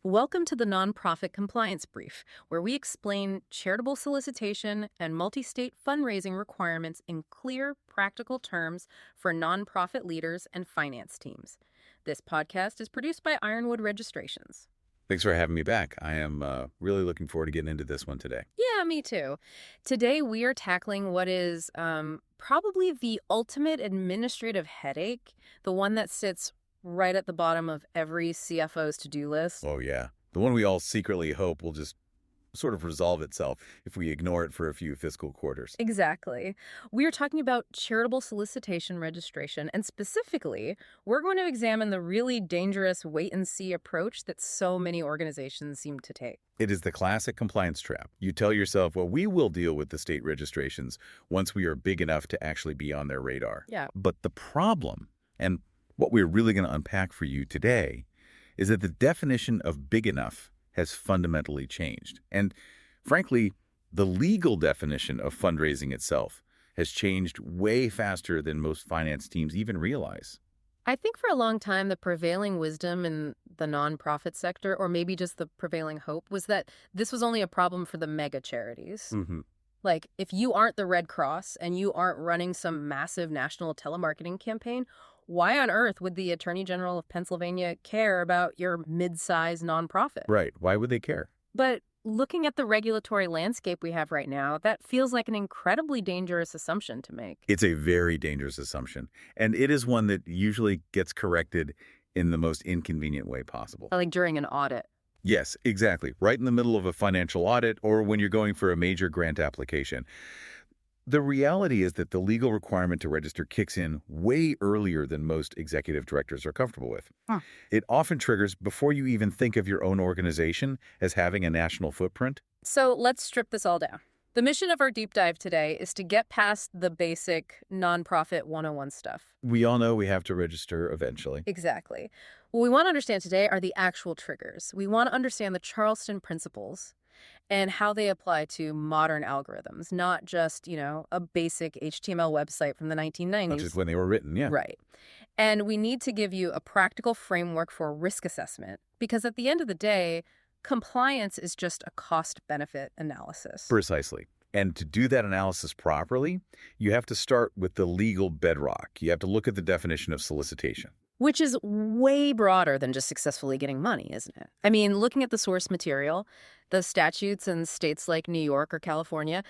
Welcome to the Nonprofit Compliance Brief, where we explain charitable solicitation and multi-state fundraising requirements in clear, practical terms for nonprofit leaders and finance teams. This podcast is produced by Ironwood Registrations. Thanks for having me back. I am really looking forward to getting into this one today. Yeah, me too. Today we are tackling what is probably the ultimate administrative headache, the one that sits right at the bottom of every CFO's to-do list. Oh, yeah. The one we all secretly hope will just sort of resolve itself if we ignore it for a few fiscal quarters. Exactly. We are talking about charitable solicitation registration, and specifically, we're going to examine the really dangerous wait-and-see approach that so many organizations seem to take. It is the classic compliance trap. You tell yourself, well, we will deal with the state registrations once we are big enough to actually be on their radar. Yeah. But the problem, and what we're really going to unpack for you today, is that the definition of big enough has fundamentally changed. And frankly, the legal definition of fundraising itself has changed way faster than most finance teams even realize. I think for a long time, the prevailing wisdom in the nonprofit sector, or maybe just the prevailing hope, was that this was only a problem for the mega charities. Mm-hmm. Like, if you aren't the Red Cross and you aren't running some massive national telemarketing campaign, why on earth would the Attorney General of Pennsylvania care about your mid-sized nonprofit? Right. Why would they care? But looking at the regulatory landscape we have right now, that feels like an incredibly dangerous assumption to make. It's a very dangerous assumption, and it is one that usually gets corrected in the most inconvenient way possible. Like during an audit. Yes, exactly. Right in the middle of a financial audit or when you're going for a major grant application. The reality is that the legal requirement to register kicks in way earlier than most executive directors are comfortable with. Huh. It often triggers before you even think of your own organization as having a national footprint. So let's strip this all down. The mission of our deep dive today is to get past the basic nonprofit 101 stuff. We all know we have to register eventually. Exactly. What we want to understand today are the actual triggers. We want to understand the Charleston principles and how they apply to modern algorithms, not just, a basic HTML website from the 1990s. Not just when they were written, yeah. Right. And we need to give you a practical framework for risk assessment because at the end of the day, compliance is just a cost-benefit analysis. Precisely. And to do that analysis properly, you have to start with the legal bedrock. You have to look at the definition of solicitation. Which is way broader than just successfully getting money, isn't it? I mean, looking at the source material, the statutes in states like New York or California,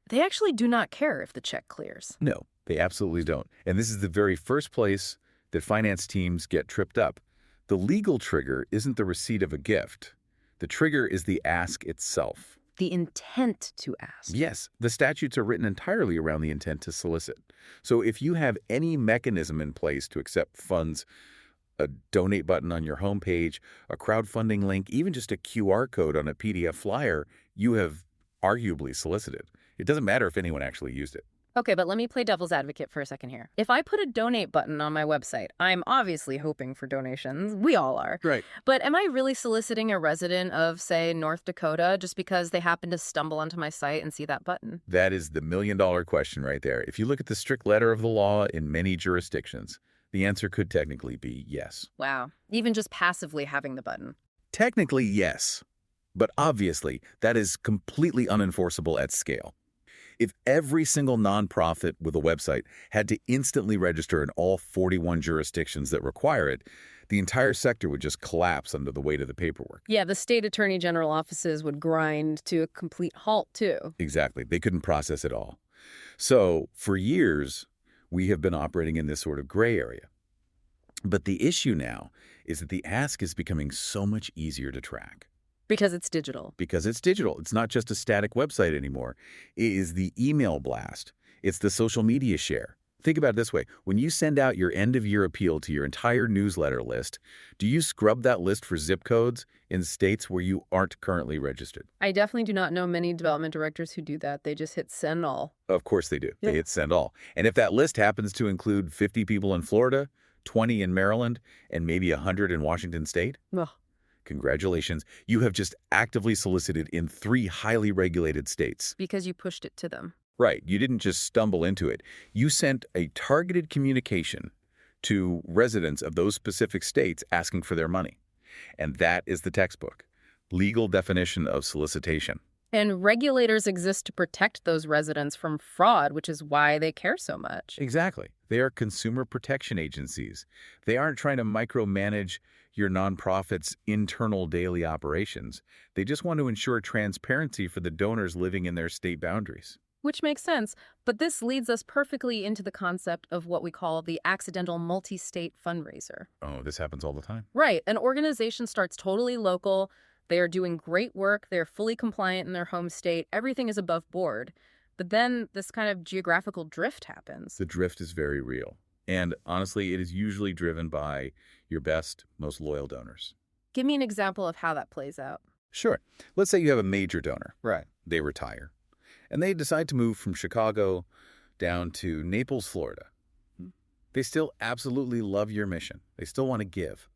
they actually do not care if the check clears. No, they absolutely don't. And this is the very first place that finance teams get tripped up. The legal trigger isn't the receipt of a gift. The trigger is the ask itself. The intent to ask. Yes, the statutes are written entirely around the intent to solicit. So if you have any mechanism in place to accept funds, a donate button on your homepage, a crowdfunding link, even just a QR code on a PDF flyer, you have arguably solicited. It doesn't matter if anyone actually used it. Okay, but let me play devil's advocate for a second here. If I put a donate button on my website, I'm obviously hoping for donations. We all are. Right. But am I really soliciting a resident of, say, North Dakota just because they happen to stumble onto my site and see that button? That is the million-dollar question right there. If you look at the strict letter of the law in many jurisdictions, the answer could technically be yes. Wow. Even just passively having the button. Technically, yes. But obviously, that is completely unenforceable at scale. If every single nonprofit with a website had to instantly register in all 41 jurisdictions that require it, the entire sector would just collapse under the weight of the paperwork. Yeah, the state attorney general offices would grind to a complete halt, too. Exactly. They couldn't process it all. So, for years, we have been operating in this sort of gray area. But the issue now is that the ask is becoming so much easier to track. Because it's digital. Because it's digital. It's not just a static website anymore. It is the email blast. It's the social media share. Think about it this way. When you send out your end-of-year appeal to your entire newsletter list, do you scrub that list for zip codes in states where you aren't currently registered? I definitely do not know many development directors who do that. They just hit send all. Of course they do. Yeah. They hit send all. And if that list happens to include 50 people in Florida, 20 in Maryland, and maybe 100 in Washington State, Ugh. congratulations, you have just actively solicited in 3 highly regulated states. Because you pushed it to them. Right. You didn't just stumble into it. You sent a targeted communication to residents of those specific states asking for their money. And that is the textbook. Legal definition of solicitation. And regulators exist to protect those residents from fraud, which is why they care so much. Exactly. They are consumer protection agencies. They aren't trying to micromanage your nonprofit's internal daily operations. They just want to ensure transparency for the donors living in their state boundaries. Which makes sense, but this leads us perfectly into the concept of what we call the accidental multi-state fundraiser. Oh, this happens all the time. Right, an organization starts totally local, they are doing great work, they're fully compliant in their home state, everything is above board. But then this kind of geographical drift happens. The drift is very real. And honestly, it is usually driven by your best, most loyal donors. Give me an example of how that plays out. Sure. Let's say you have a major donor. Right. They retire. And they decide to move from Chicago down to Naples, Florida. They still absolutely love your mission. They still want to give.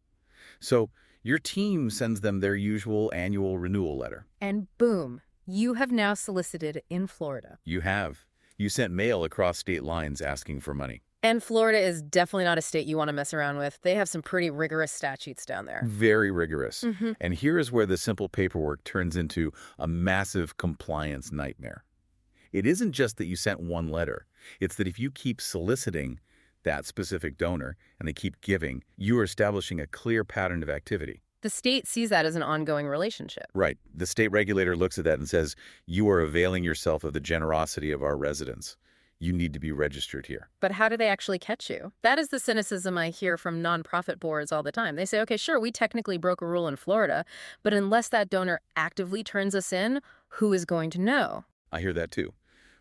So your team sends them their usual annual renewal letter. And boom, you have now solicited in Florida. You have. You sent mail across state lines asking for money. And Florida is definitely not a state you want to mess around with. They have some pretty rigorous statutes down there. Very rigorous. And here is where the simple paperwork turns into a massive compliance nightmare. It isn't just that you sent one letter. It's that if you keep soliciting that specific donor and they keep giving, you are establishing a clear pattern of activity. The state sees that as an ongoing relationship. Right. The state regulator looks at that and says, you are availing yourself of the generosity of our residents. You need to be registered here. But how do they actually catch you? That is the cynicism I hear from nonprofit boards all the time. They say, okay, sure, we technically broke a rule in Florida, but unless that donor actively turns us in, who is going to know? I hear that too.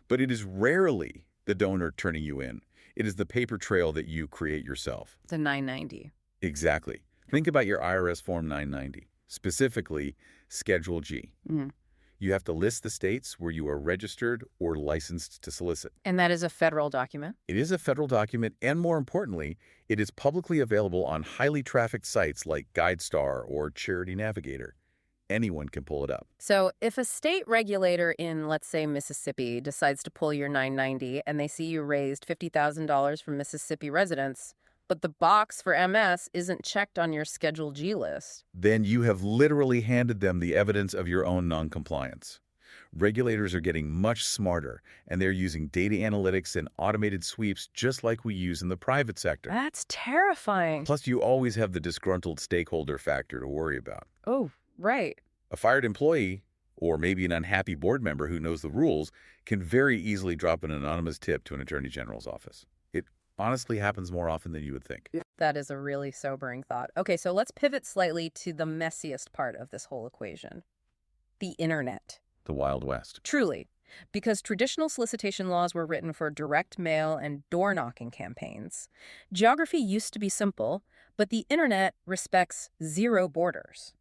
But it is rarely the donor turning you in. It is the paper trail that you create yourself. The 990. Exactly. Think about your IRS Form 990, specifically Schedule G. You have to list the states where you are registered or licensed to solicit. And that is a federal document? It is a federal document, and more importantly, it is publicly available on highly trafficked sites like GuideStar or Charity Navigator. Anyone can pull it up. So if a state regulator in, let's say, Mississippi decides to pull your 990 and they see you raised $50,000 from Mississippi residents, but the box for MS isn't checked on your Schedule G list, Then you have literally handed them the evidence of your own noncompliance. Regulators are getting much smarter, and they're using data analytics and automated sweeps just like we use in the private sector. that's terrifying. Plus, you always have the disgruntled stakeholder factor to worry about. Oh, right. A fired employee, or maybe an unhappy board member who knows the rules, can very easily drop an anonymous tip to an attorney general's office. It honestly happens more often than you would think. That is a really sobering thought. Okay, so let's pivot slightly to the messiest part of this whole equation. The internet. The Wild West. Truly. Because traditional solicitation laws were written for direct mail and door-knocking campaigns. Geography used to be simple, but the internet respects zero borders.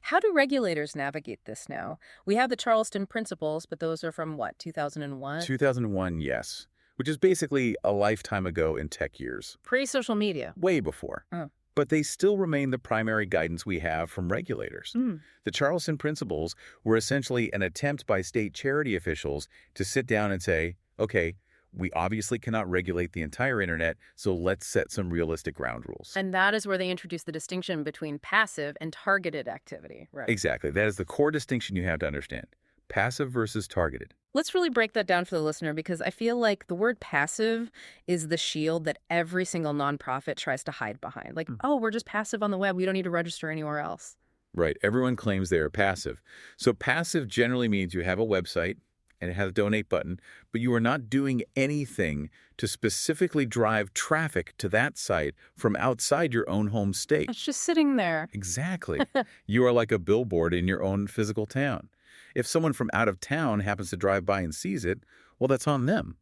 How do regulators navigate this now? We have the Charleston Principles, but those are from what, 2001? 2001, yes. Which is basically a lifetime ago in tech years. Pre-social media. Way before. Oh. But they still remain the primary guidance we have from regulators. The Charleston Principles were essentially an attempt by state charity officials to sit down and say, okay, we obviously cannot regulate the entire internet, so let's set some realistic ground rules. And that is where they introduce the distinction between passive and targeted activity, right? Exactly. That is the core distinction you have to understand. Passive versus targeted. Let's really break that down for the listener, because I feel like the word passive is the shield that every single nonprofit tries to hide behind. Like, oh, we're just passive on the web. We don't need to register anywhere else. Right. Everyone claims they are passive. So passive generally means you have a website and it has a donate button, but you are not doing anything to specifically drive traffic to that site from outside your own home state. It's just sitting there. Exactly. You are like a billboard in your own physical town. If someone from out of town happens to drive by and sees it, well, that's on them.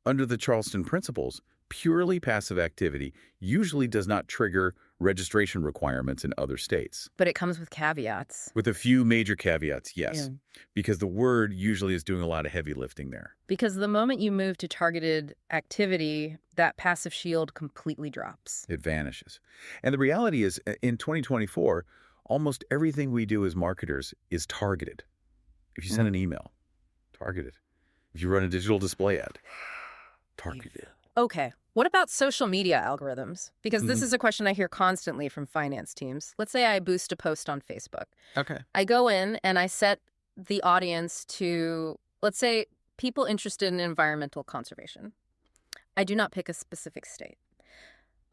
Under the Charleston Principles, purely passive activity usually does not trigger registration requirements in other states. But it comes with caveats. With a few major caveats, yes. Yeah. Because the word usually is doing a lot of heavy lifting there. Because the moment you move to targeted activity, that passive shield completely drops. It vanishes. And the reality is, in 2024, almost everything we do as marketers is targeted. If you send an email, targeted. If you run a digital display ad, targeted. Okay, What about social media algorithms? Because this Hmm. is a question I hear constantly from finance teams. Let's say I boost a post on Facebook. Okay. I go in and I set the audience to, let's say, people interested in environmental conservation. I do not pick a specific state.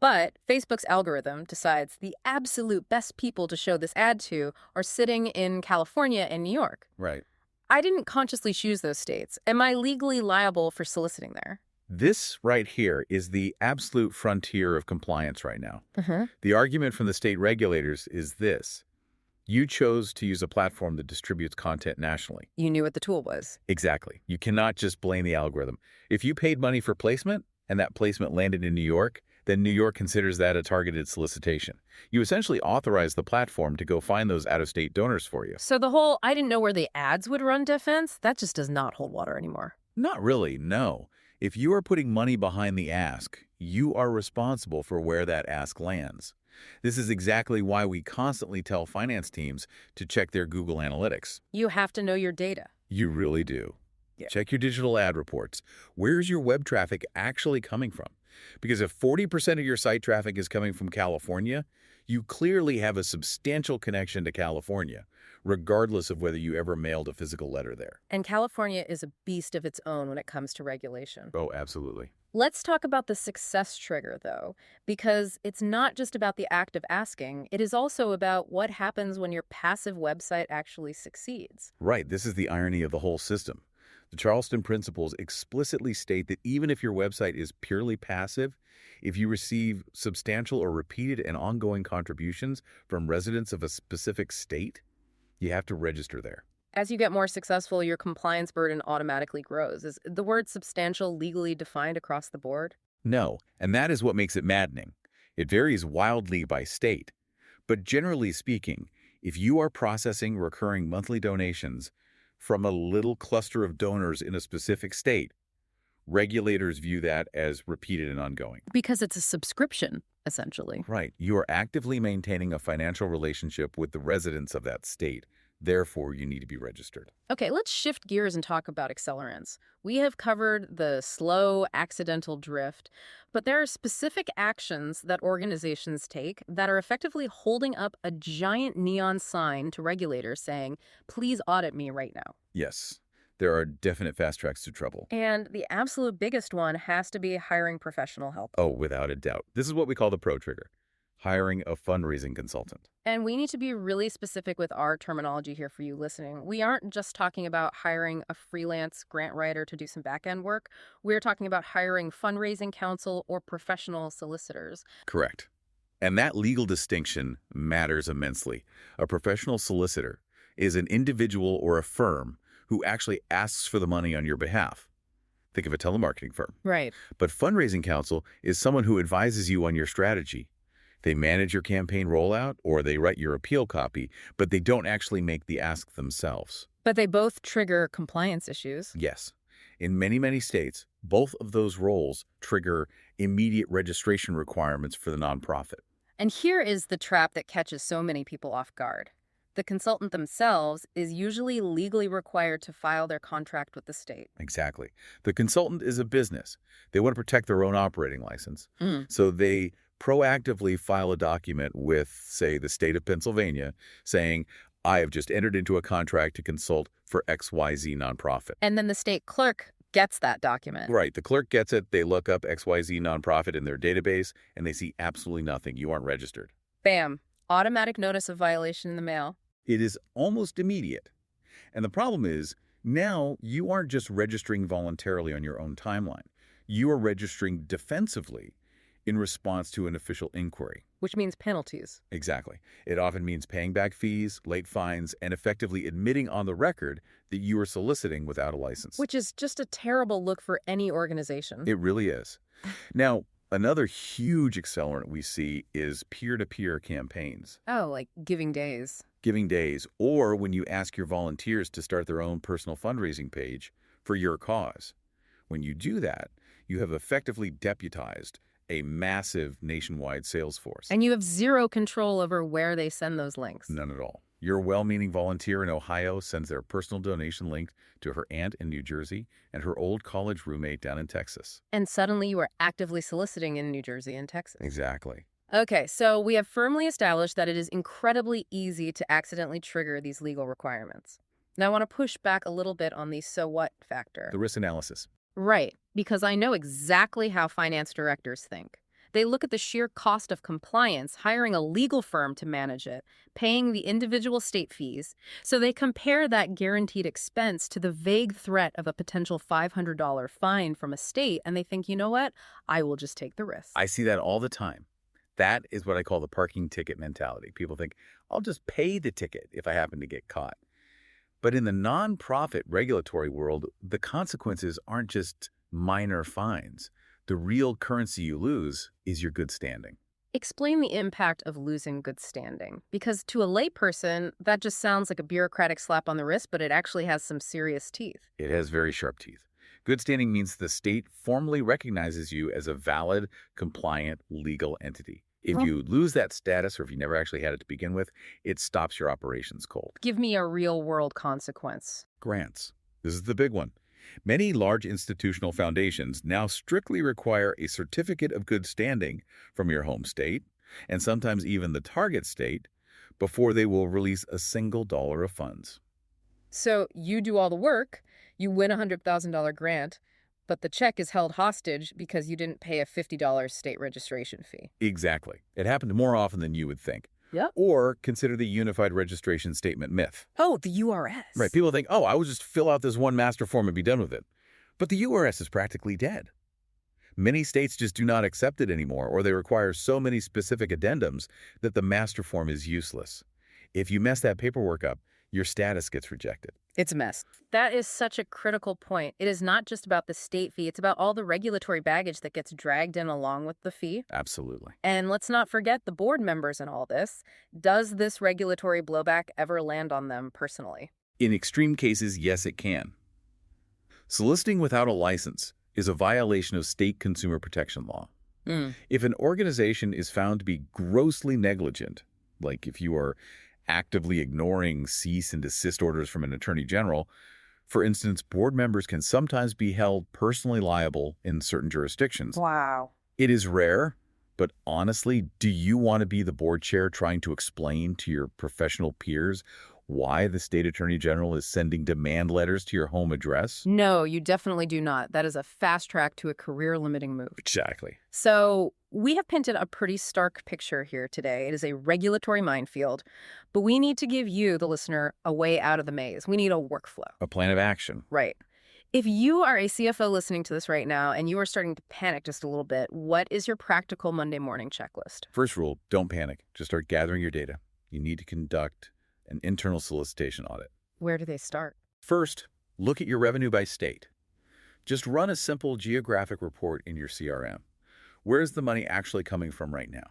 But Facebook's algorithm decides the absolute best people to show this ad to are sitting in California and New York. Right. I didn't consciously choose those states. Am I legally liable for soliciting there? This right here is the absolute frontier of compliance right now. Uh-huh. The argument from the state regulators is this. You chose to use a platform that distributes content nationally. You knew what the tool was. Exactly. You cannot just blame the algorithm. If you paid money for placement and that placement landed in New York, then New York considers that a targeted solicitation. You essentially authorize the platform to go find those out-of-state donors for you. So the whole "I didn't know where the ads would run" defense, that just does not hold water anymore. Not really, no. If you are putting money behind the ask, you are responsible for where that ask lands. This is exactly why we constantly tell finance teams to check their Google Analytics. You have to know your data. You really do. Yeah. Check your digital ad reports. Where's your web traffic actually coming from? Because if 40% of your site traffic is coming from California, you clearly have a substantial connection to California, regardless of whether you ever mailed a physical letter there. And California is a beast of its own when it comes to regulation. Oh, absolutely. Let's talk about the success trigger, though, because it's not just about the act of asking. It is also about what happens when your passive website actually succeeds. Right, this is the irony of the whole system. The Charleston Principles explicitly state that even if your website is purely passive, if you receive substantial or repeated and ongoing contributions from residents of a specific state, you have to register there. As you get more successful, your compliance burden automatically grows. Is the word substantial legally defined across the board? No, and that is what makes it maddening. It varies wildly by state. But generally speaking, if you are processing recurring monthly donations from a little cluster of donors in a specific state, regulators view that as repeated and ongoing. Because it's a subscription, essentially. Right. You are actively maintaining a financial relationship with the residents of that state. Therefore, you need to be registered. Okay, let's shift gears and talk about accelerants. We have covered the slow, accidental drift, but there are specific actions that organizations take that are effectively holding up a giant neon sign to regulators saying, "Please audit me right now." Yes, there are definite fast tracks to trouble. And the absolute biggest one has to be hiring professional help. Oh, without a doubt. This is what we call the pro trigger, hiring a fundraising consultant. And we need to be really specific with our terminology here for you listening. We aren't just talking about hiring a freelance grant writer to do some back-end work. We're talking about hiring fundraising counsel or professional solicitors. Correct. And that legal distinction matters immensely. A professional solicitor is an individual or a firm who actually asks for the money on your behalf. Think of a telemarketing firm. Right. But fundraising counsel is someone who advises you on your strategy. They manage your campaign rollout or they write your appeal copy, but they don't actually make the ask themselves. But they both trigger compliance issues. Yes. In many, many states, both of those roles trigger immediate registration requirements for the nonprofit. And here is the trap that catches so many people off guard. The consultant themselves is usually legally required to file their contract with the state. Exactly. The consultant is a business. They want to protect their own operating license. So they proactively file a document with, say, the state of Pennsylvania saying, I have just entered into a contract to consult for XYZ nonprofit. And then the state clerk gets that document. Right. The clerk gets it. They look up XYZ nonprofit in their database, and they see absolutely nothing. You aren't registered. Bam. Automatic notice of violation in the mail. It is almost immediate. And the problem is, now you aren't just registering voluntarily on your own timeline. You are registering defensively in response to an official inquiry. Which means penalties. Exactly. It often means paying back fees, late fines, and effectively admitting on the record that you are soliciting without a license. Which is just a terrible look for any organization. It really is. Now, another huge accelerant we see is peer-to-peer campaigns. Oh, like giving days. Giving days, or when you ask your volunteers to start their own personal fundraising page for your cause. When you do that, you have effectively deputized a massive nationwide sales force. And you have zero control over where they send those links. None at all. Your well-meaning volunteer in Ohio sends their personal donation link to her aunt in New Jersey and her old college roommate down in Texas. And suddenly you are actively soliciting in New Jersey and Texas. Exactly. Okay, so we have firmly established that it is incredibly easy to accidentally trigger these legal requirements. Now I want to push back a little bit on the so what factor. The risk analysis. Right, because I know exactly how finance directors think. They look at the sheer cost of compliance, hiring a legal firm to manage it, paying the individual state fees, so they compare that guaranteed expense to the vague threat of a potential $500 fine from a state, and they think, you know what? I will just take the risk. I see that all the time. That is what I call the parking ticket mentality. People think, I'll just pay the ticket if I happen to get caught. But in the nonprofit regulatory world, the consequences aren't just minor fines. The real currency you lose is your good standing. Explain the impact of losing good standing. Because to a layperson, that just sounds like a bureaucratic slap on the wrist, but it actually has some serious teeth. It has very sharp teeth. Good standing means the state formally recognizes you as a valid, compliant, legal entity. If you lose that status, or if you never actually had it to begin with, it stops your operations cold. Give me a real-world consequence. Grants. This is the big one. Many large institutional foundations now strictly require a certificate of good standing from your home state, and sometimes even the target state, before they will release a single dollar of funds. So you do all the work, you win a $100,000 grant, but the check is held hostage because you didn't pay a $50 state registration fee. Exactly. It happened more often than you would think. Yep. Or consider the Unified Registration Statement myth. Oh, the URS. Right. People think, oh, I will just fill out this one master form and be done with it. But the URS is practically dead. Many states just do not accept it anymore, or they require so many specific addendums that the master form is useless. If you mess that paperwork up, your status gets rejected. It's a mess. That is such a critical point. It is not just about the state fee. It's about all the regulatory baggage that gets dragged in along with the fee. Absolutely. And let's not forget the board members in all this. Does this regulatory blowback ever land on them personally? In extreme cases, yes, it can. Soliciting without a license is a violation of state consumer protection law. If an organization is found to be grossly negligent, like if you are actively ignoring cease and desist orders from an attorney general, for instance, board members can sometimes be held personally liable in certain jurisdictions. Wow. It is rare, but honestly, do you want to be the board chair trying to explain to your professional peers why the state attorney general is sending demand letters to your home address? No, you definitely do not. That is a fast track to a career-limiting move. Exactly. So we have painted a pretty stark picture here today. It is a regulatory minefield, but we need to give you, the listener, a way out of the maze. We need a workflow. A plan of action. Right. If you are a CFO listening to this right now and you are starting to panic just a little bit, what is your practical Monday morning checklist? First rule, don't panic. Just start gathering your data. You need to conduct an internal solicitation audit. Where do they start? First, look at your revenue by state. Just run a simple geographic report in your CRM. Where is the money actually coming from right now?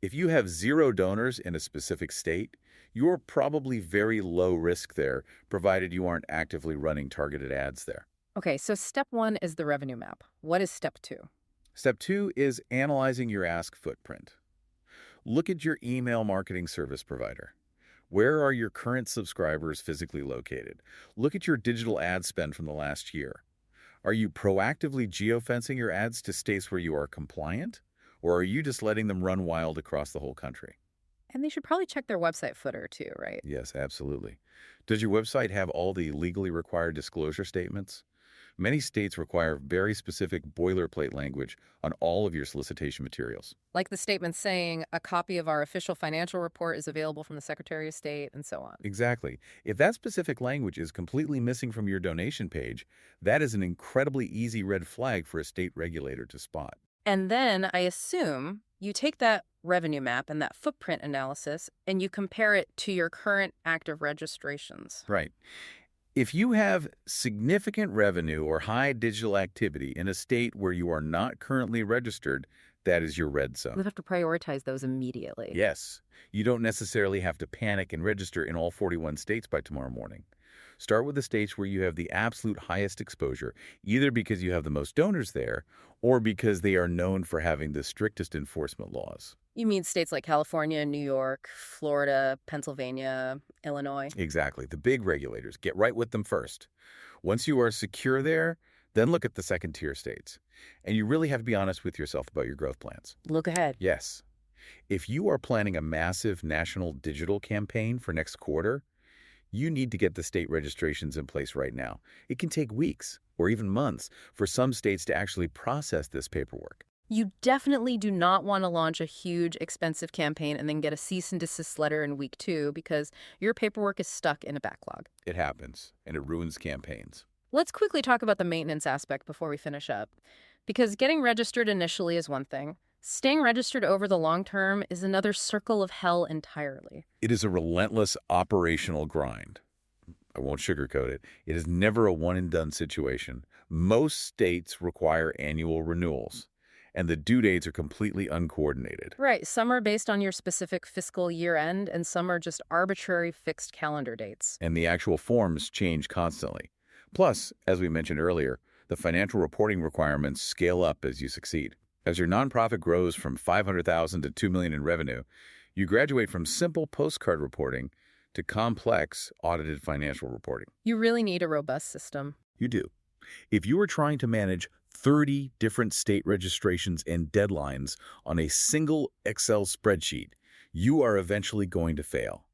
If you have 0 donors in a specific state, you're probably very low risk there, provided you aren't actively running targeted ads there. Okay, so step 1 is the revenue map. What is step 2? Step 2 is analyzing your ask footprint. Look at your email marketing service provider. Where are your current subscribers physically located? Look at your digital ad spend from the last year. Are you proactively geofencing your ads to states where you are compliant? Or are you just letting them run wild across the whole country? And they should probably check their website footer too, right? Yes, absolutely. Does your website have all the legally required disclosure statements? Many states require very specific boilerplate language on all of your solicitation materials. Like the statement saying, a copy of our official financial report is available from the Secretary of State, and so on. Exactly. If that specific language is completely missing from your donation page, that is an incredibly easy red flag for a state regulator to spot. And then, I assume, you take that revenue map and that footprint analysis, and you compare it to your current active registrations. Right. If you have significant revenue or high digital activity in a state where you are not currently registered, that is your red zone. We have to prioritize those immediately. Yes. You don't necessarily have to panic and register in all 41 states by tomorrow morning. Start with the states where you have the absolute highest exposure, either because you have the most donors there or because they are known for having the strictest enforcement laws. You mean states like California, New York, Florida, Pennsylvania, Illinois? Exactly. The big regulators. Get right with them first. Once you are secure there, then look at the second-tier states. And you really have to be honest with yourself about your growth plans. Look ahead. Yes. If you are planning a massive national digital campaign for next quarter, you need to get the state registrations in place right now. It can take weeks or even months for some states to actually process this paperwork. You definitely do not want to launch a huge, expensive campaign and then get a cease and desist letter in week 2 because your paperwork is stuck in a backlog. It happens, and it ruins campaigns. Let's quickly talk about the maintenance aspect before we finish up. Because getting registered initially is one thing. Staying registered over the long term is another circle of hell entirely. It is a relentless operational grind. I won't sugarcoat it. It is never a one-and-done situation. Most states require annual renewals, and the due dates are completely uncoordinated. Right, some are based on your specific fiscal year end, and some are just arbitrary fixed calendar dates. And the actual forms change constantly. Plus, as we mentioned earlier, the financial reporting requirements scale up as you succeed. As your nonprofit grows from $500,000 to $2 million in revenue, you graduate from simple postcard reporting to complex audited financial reporting. You really need a robust system. You do. If you are trying to manage 30 different state registrations and deadlines on a single Excel spreadsheet, you are eventually going to fail.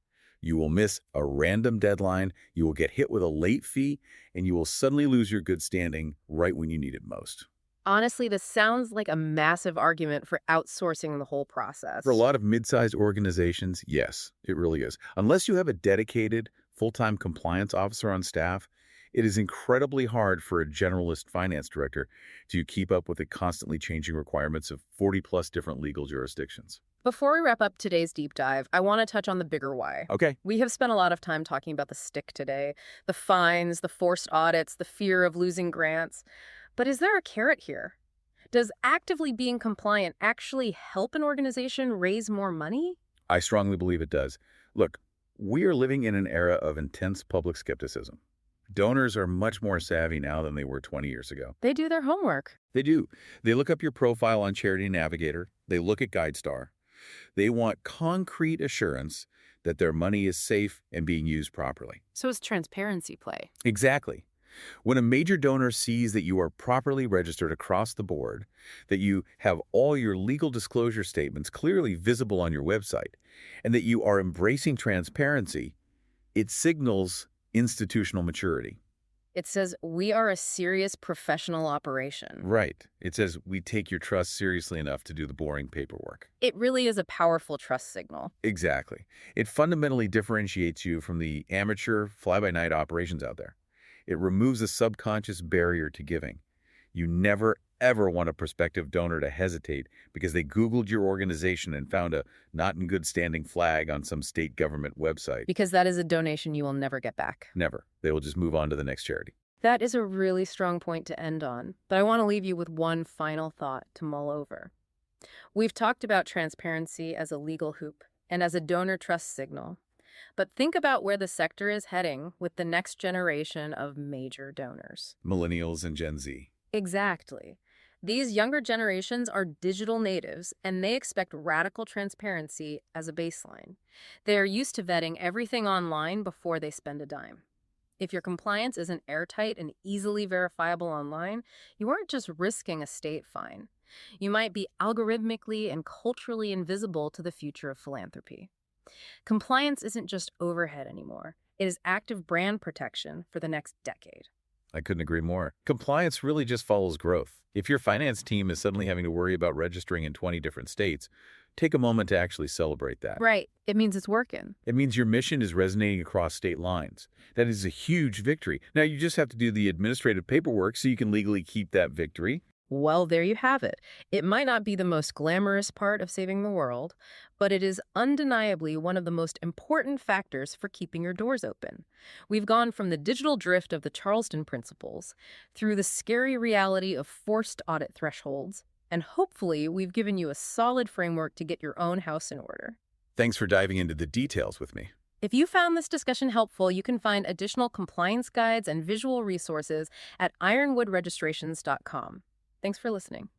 You will miss a random deadline, you will get hit with a late fee, and you will suddenly lose your good standing right when you need it most. Honestly, this sounds like a massive argument for outsourcing the whole process. For a lot of mid-sized organizations, yes, it really is. Unless you have a dedicated, full-time compliance officer on staff, it is incredibly hard for a generalist finance director to keep up with the constantly changing requirements of 40-plus different legal jurisdictions. Before we wrap up today's deep dive, I want to touch on the bigger why. Okay. We have spent a lot of time talking about the stick today, the fines, the forced audits, the fear of losing grants. But is there a carrot here? Does actively being compliant actually help an organization raise more money? I strongly believe it does. Look, we are living in an era of intense public skepticism. Donors are much more savvy now than they were 20 years ago. They do their homework. They do. They look up your profile on Charity Navigator. They look at GuideStar. They want concrete assurance that their money is safe and being used properly. So it's transparency play. Exactly. When a major donor sees that you are properly registered across the board, that you have all your legal disclosure statements clearly visible on your website, and that you are embracing transparency, it signals institutional maturity. It says we are a serious professional operation. Right. It says we take your trust seriously enough to do the boring paperwork. It really is a powerful trust signal. Exactly. It fundamentally differentiates you from the amateur fly-by-night operations out there. It removes a subconscious barrier to giving. You never, ever want a prospective donor to hesitate because they Googled your organization and found a not-in-good-standing flag on some state government website. Because that is a donation you will never get back. Never. They will just move on to the next charity. That is a really strong point to end on, but I want to leave you with one final thought to mull over. We've talked about transparency as a legal hoop and as a donor trust signal. But think about where the sector is heading with the next generation of major donors. Millennials and Gen Z. Exactly. These younger generations are digital natives, and they expect radical transparency as a baseline. They are used to vetting everything online before they spend a dime. If your compliance isn't airtight and easily verifiable online, you aren't just risking a state fine. You might be algorithmically and culturally invisible to the future of philanthropy. Compliance isn't just overhead anymore. It is active brand protection for the next decade. I couldn't agree more. Compliance really just follows growth. If your finance team is suddenly having to worry about registering in 20 different states, take a moment to actually celebrate that. Right. It means it's working. It means your mission is resonating across state lines. That is a huge victory. Now, you just have to do the administrative paperwork so you can legally keep that victory. Well, there you have it. It might not be the most glamorous part of saving the world, but it is undeniably one of the most important factors for keeping your doors open. We've gone from the digital drift of the Charleston principles through the scary reality of forced audit thresholds, and hopefully we've given you a solid framework to get your own house in order. Thanks for diving into the details with me. If you found this discussion helpful, you can find additional compliance guides and visual resources at ironwoodregistrations.com. Thanks for listening.